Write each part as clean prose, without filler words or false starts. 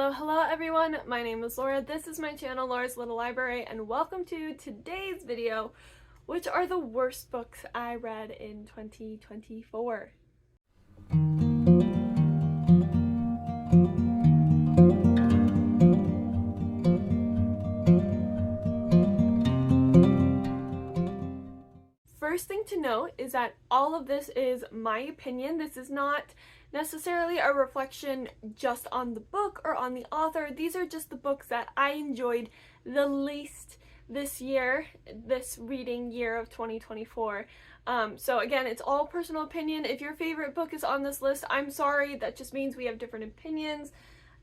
Hello everyone, my name is Laura, this is my channel Laura's Little Library, and welcome to today's video, which are the worst books I read in 2024. First thing to note is that all of this is my opinion. This is not necessarily a reflection just on the book or on the author. These are just the books that I enjoyed the least this year, this reading year of 2024. So again, it's all personal opinion. If your favorite book is on this list, I'm sorry. That just means we have different opinions.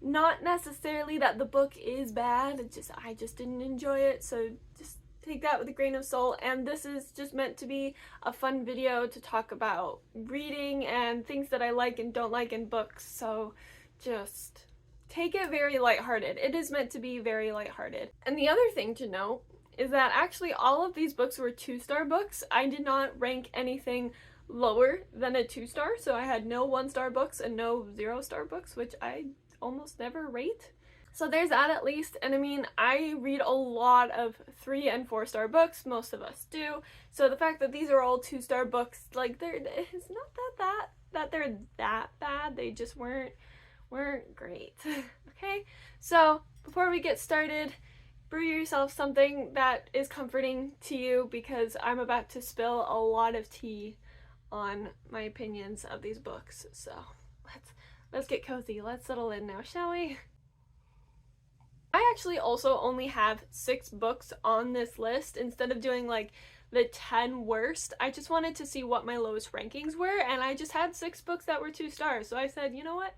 Not necessarily that the book is bad. I just didn't enjoy it. So just take that with a grain of salt, and this is just meant to be a fun video to talk about reading and things that I like and don't like in books, so just take it very lighthearted. It is meant to be very lighthearted. And the other thing to note is that actually all of these books were 2-star books. I did not rank anything lower than a 2-star, so I had no 1-star books and no 0-star books, which I almost never rate. So there's that at least, and I mean, I read a lot of 3- and 4-star books, most of us do, so the fact that these are all 2-star books, like, it's not that they're that bad, they just weren't great, okay? So, before we get started, brew yourself something that is comforting to you, because I'm about to spill a lot of tea on my opinions of these books, so let's get cozy, let's settle in now, shall we? I actually also only have 6 books on this list instead of doing like the 10 worst. I just wanted to see what my lowest rankings were, and I just had 6 books that were 2 stars. So I said, you know what?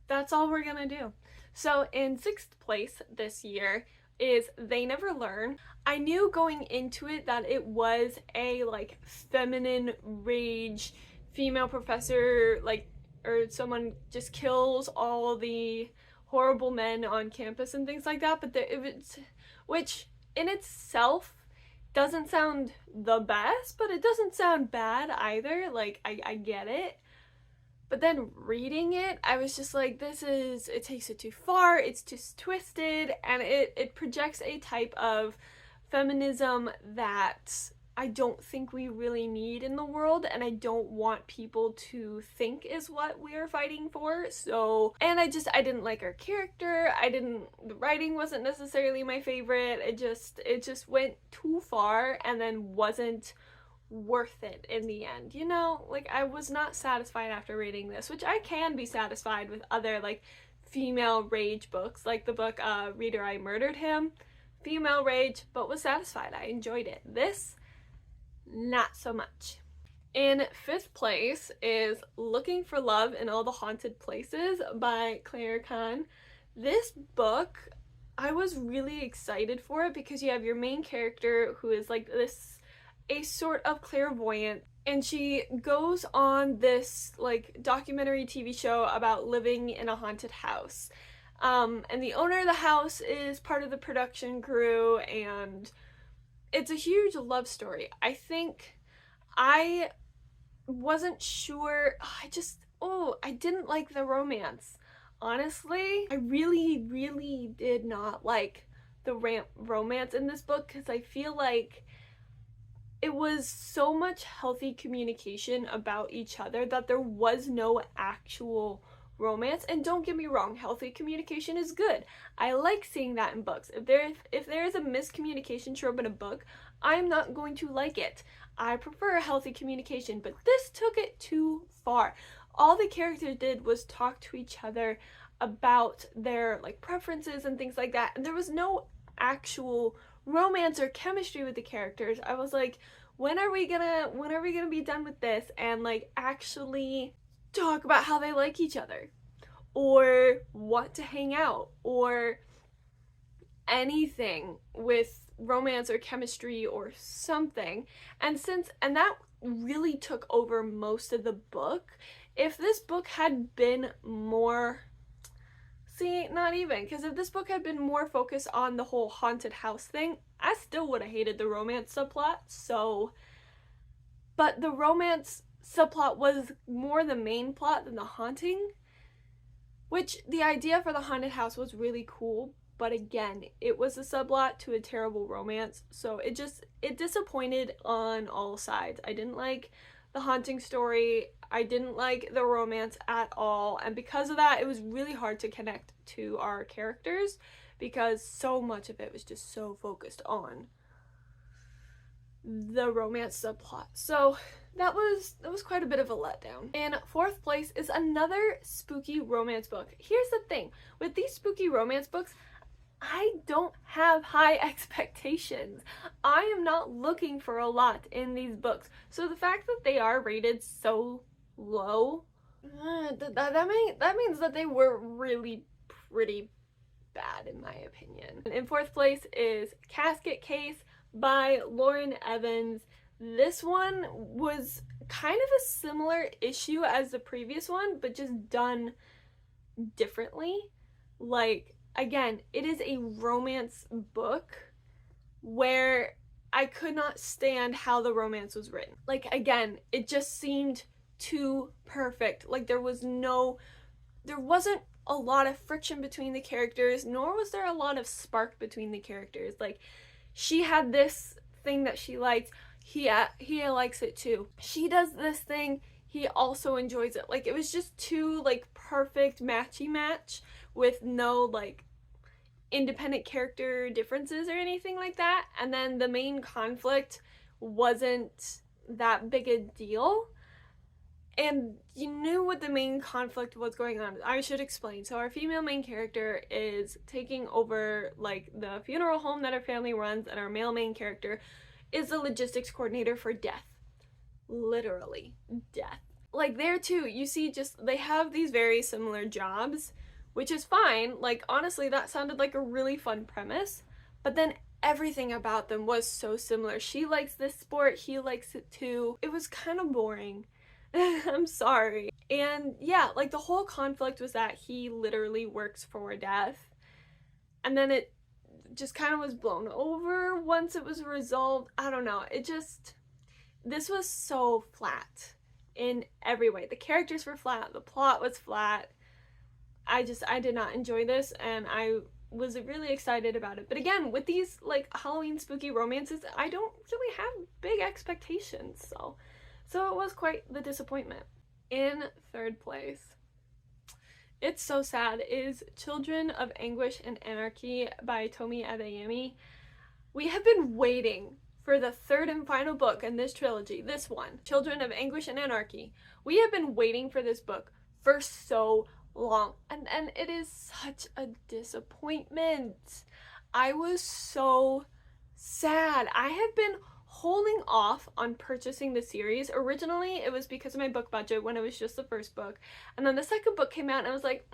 That's all we're gonna do. So in 6th place this year is They Never Learn. I knew going into it that it was a like feminine rage, female professor, like, or someone just kills all the horrible men on campus and things like that, but which in itself doesn't sound the best, but it doesn't sound bad either. Like, I get it. But then reading it, I was just like, it takes it too far, it's just twisted, and it projects a type of feminism that I don't think we really need in the world, and I don't want people to think is what we are fighting for. So, and I didn't like her character. The writing wasn't necessarily my favorite. It just went too far and then wasn't worth it in the end. You know, like, I was not satisfied after reading this, which I can be satisfied with other like female rage books, like the book Reader, I Murdered Him. Female rage, but was satisfied. I enjoyed it. This, not so much. In 5th place is Looking for Love in All the Haunted Places by Claire Kahn. This book, I was really excited for it because you have your main character who is like a sort of clairvoyant, and she goes on this like documentary TV show about living in a haunted house. And the owner of the house is part of the production crew, and it's a huge love story. I think I wasn't sure. I didn't like the romance. Honestly, I really did not like the romance in this book, because I feel like it was so much healthy communication about each other that there was no actual romance. And don't get me wrong, healthy communication is good. I like seeing that in books. If there is a miscommunication trope in a book, I'm not going to like it. I prefer healthy communication, but this took it too far. All the characters did was talk to each other about their like preferences and things like that, and there was no actual romance or chemistry with the characters. I was like, when are we gonna be done with this and like actually talk about how they like each other or want to hang out or anything with romance or chemistry or something. And that really took over most of the book. If this book had been more, not even, because if this book had been more focused on the whole haunted house thing, I still would have hated the romance subplot. So, but the romance subplot was more the main plot than the haunting. which the idea for the haunted house was really cool, but again, it was a subplot to a terrible romance, so it disappointed on all sides. I didn't like the haunting story, I didn't like the romance at all, and because of that, it was really hard to connect to our characters because so much of it was just so focused on the romance subplot. So that was quite a bit of a letdown. In fourth place is another spooky romance book. Here's the thing, with these spooky romance books, I don't have high expectations. I am not looking for a lot in these books. So the fact that they are rated so low, that means that they were really pretty bad in my opinion. In fourth place is Casket Case by Lauren Evans. This one was kind of a similar issue as the previous one, but just done differently. Like, again, it is a romance book where I could not stand how the romance was written. Like, again, it just seemed too perfect. Like, there wasn't a lot of friction between the characters, nor was there a lot of spark between the characters. Like, she had this thing that she liked, he likes it too. She does this thing, he also enjoys it. Like, it was just too, like, perfect matchy match with no, like, independent character differences or anything like that. And then the main conflict wasn't that big a deal. And you knew what the main conflict was going on. I should explain. So our female main character is taking over, like, the funeral home that her family runs, and our male main character is the logistics coordinator for death. Literally, death. Like, there too, you see just, they have these very similar jobs, which is fine. Like, honestly, that sounded like a really fun premise, but then everything about them was so similar. She likes this sport, he likes it too. It was kind of boring. I'm sorry. And yeah, like, the whole conflict was that he literally works for death, and then it just kind of was blown over once it was resolved. I don't know, this was so flat in every way. The characters were flat, the plot was flat. I did not enjoy this, and I was really excited about it. But again, with these, like, Halloween spooky romances, I don't really have big expectations, so it was quite the disappointment. In third place, it's so sad, is Children of Anguish and Anarchy by Tomi Adeyemi. We have been waiting for the third and final book in this trilogy, this one, Children of Anguish and Anarchy. We have been waiting for this book for so long, and it is such a disappointment. I was so sad. I have been holding off on purchasing the series. Originally, it was because of my book budget when it was just the first book, and then the second book came out and I was like,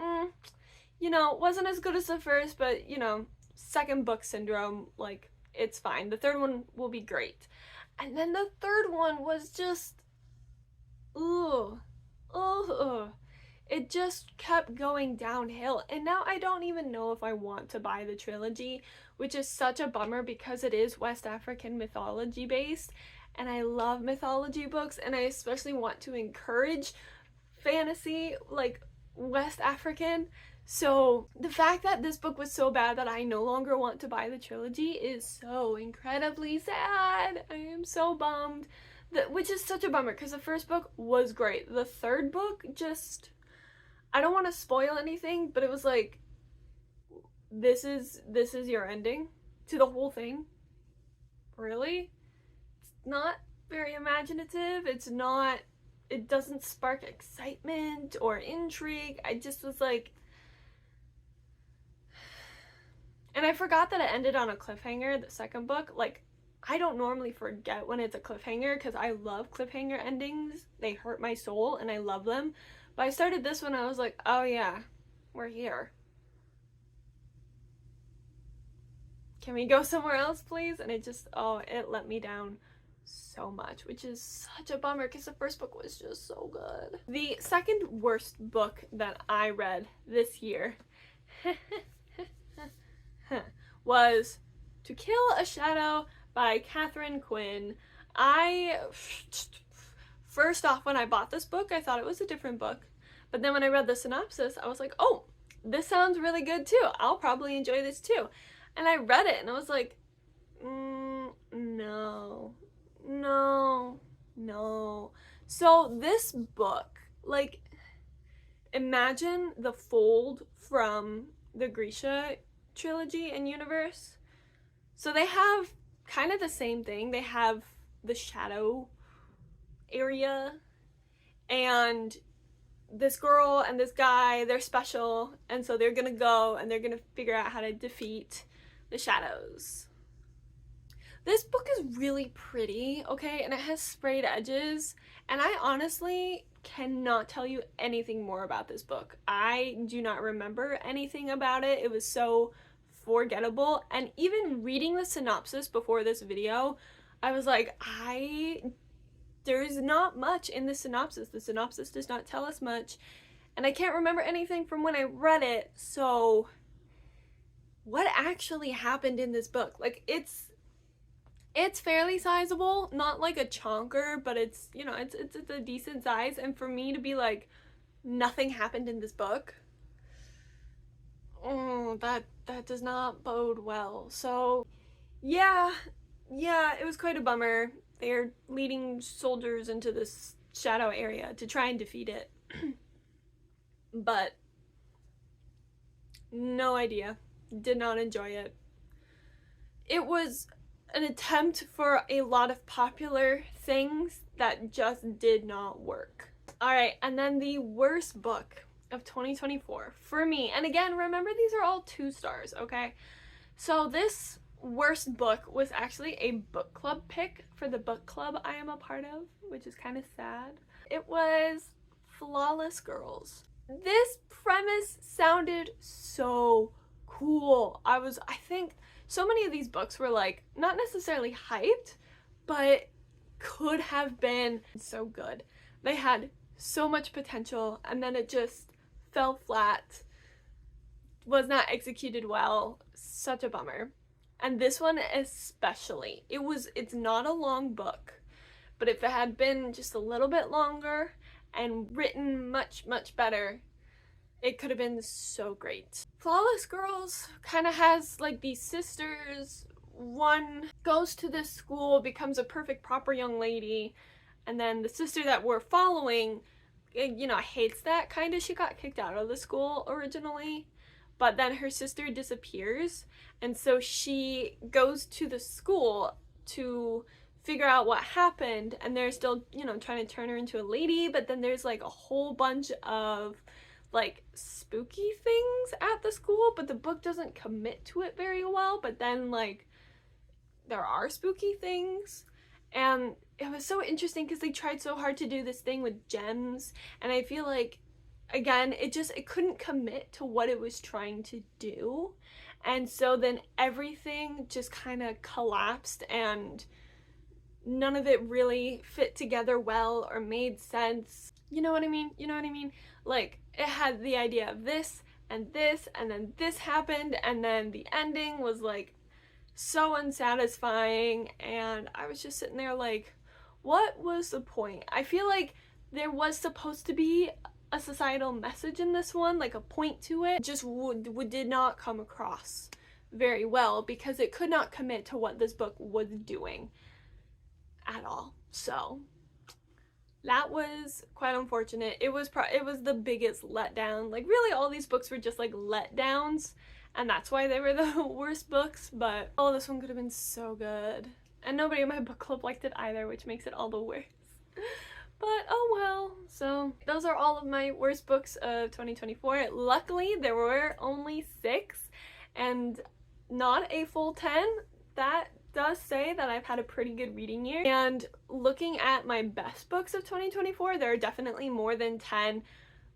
you know, it wasn't as good as the first, but, you know, second book syndrome, like, it's fine. The third one will be great. And then the third one was just, it just kept going downhill, and now I don't even know if I want to buy the trilogy, which is such a bummer because it is West African mythology based, and I love mythology books, and I especially want to encourage fantasy, like, West African. So the fact that this book was so bad that I no longer want to buy the trilogy is so incredibly sad. I am so bummed, which is such a bummer because the first book was great. The third book just, I don't want to spoil anything, but it was like, this is your ending to the whole thing? Really? It's not very imaginative. It doesn't spark excitement or intrigue. I just was like, and I forgot that it ended on a cliffhanger, the second book. Like, I don't normally forget when it's a cliffhanger because I love cliffhanger endings. They hurt my soul and I love them. But I started this one, I was like, oh yeah, we're here. Can we go somewhere else, please? And it just, it let me down so much, which is such a bummer because the first book was just so good. The second worst book that I read this year was To Kill a Shadow by Catherine Quinn. First off, when I bought this book, I thought it was a different book, But then when I read the synopsis, I was like, oh, this sounds really good too. I'll probably enjoy this too. And I read it and I was like, no, no, no. So this book, like, imagine the Fold from the Grisha trilogy and universe. So they have kind of the same thing. They have the shadow area, and this girl and this guy, they're special, and so they're gonna go and they're gonna figure out how to defeat the shadows. This book is really pretty, okay, and it has sprayed edges, and I honestly cannot tell you anything more about this book. I do not remember anything about it. It was so forgettable, and even reading the synopsis before this video, I was like, there's not much in the synopsis. The synopsis does not tell us much, and I can't remember anything from when I read it, so what actually happened in this book? Like, it's fairly sizable, not like a chonker, but it's, you know, it's a decent size, and for me to be like, nothing happened in this book, that does not bode well. So yeah, it was quite a bummer. They're leading soldiers into this shadow area to try and defeat it. But no idea. Did not enjoy it. It was an attempt for a lot of popular things that just did not work. Alright, and then the worst book of 2024 for me, and again, remember these are all 2 stars, okay? So this worst book was actually a book club pick for the book club I am a part of, which is kind of sad. It was Flawless Girls. This premise sounded so cool. I think so many of these books were like, not necessarily hyped, but could have been so good. They had so much potential, and then it just fell flat, was not executed well. Such a bummer. And this one especially. It's not a long book, but if it had been just a little bit longer and written much, much better, it could have been so great. Flawless Girls kind of has like these sisters. One goes to this school, becomes a perfect proper young lady, and then the sister that we're following, you know, hates that kind of. She got kicked out of the school originally, but then her sister disappears, and so she goes to the school to figure out what happened, and they're still, you know, trying to turn her into a lady, but then there's like a whole bunch of like spooky things at the school, but the book doesn't commit to it very well, but then like there are spooky things, and it was so interesting because they tried so hard to do this thing with gems, and I feel like, again, it couldn't commit to what it was trying to do, and so then everything just kind of collapsed, and none of it really fit together well or made sense. You know what I mean? Like, it had the idea of this, and then this happened, and then the ending was like so unsatisfying, and I was just sitting there like, what was the point? I feel like there was supposed to be a societal message in this one, like a point to it, just did not come across very well because it could not commit to what this book was doing at all. So that was quite unfortunate. It was the biggest letdown. Like, really, all these books were just like letdowns, and that's why they were the worst books, but oh, this one could have been so good. And nobody in my book club liked it either, which makes it all the worse. But oh well. So those are all of my worst books of 2024. Luckily, there were only 6 and not a full 10. That does say that I've had a pretty good reading year. And looking at my best books of 2024, there are definitely more than 10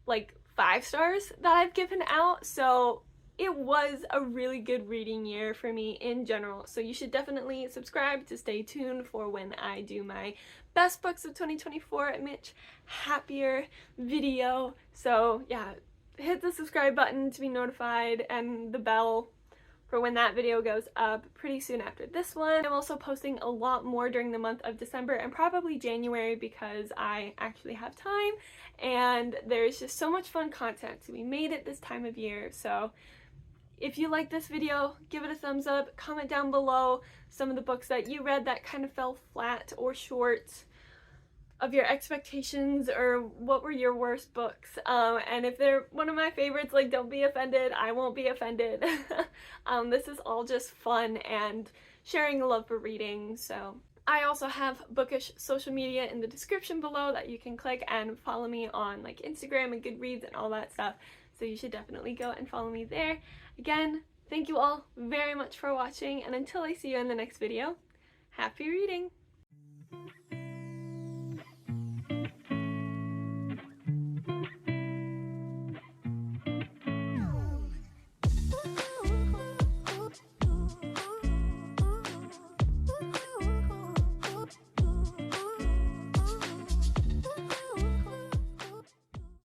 like 5 stars that I've given out. So it was a really good reading year for me in general. So you should definitely subscribe to stay tuned for when I do my best books of 2024 a much happier video. So yeah, hit the subscribe button to be notified and the bell for when that video goes up pretty soon after this one. I'm also posting a lot more during the month of December and probably January because I actually have time and there's just so much fun content to be made at this time of year. So if you like this video, give it a thumbs up, comment down below some of the books that you read that kind of fell flat or short of your expectations, or what were your worst books, and if they're one of my favorites, like, don't be offended. I won't be offended. This is all just fun and sharing a love for reading. So I also have Bookish social media in the description below that you can click and follow me on, like Instagram and Goodreads and all that stuff, so you should definitely go and follow me there. Again, thank you all very much for watching, and until I see you in the next video, happy reading!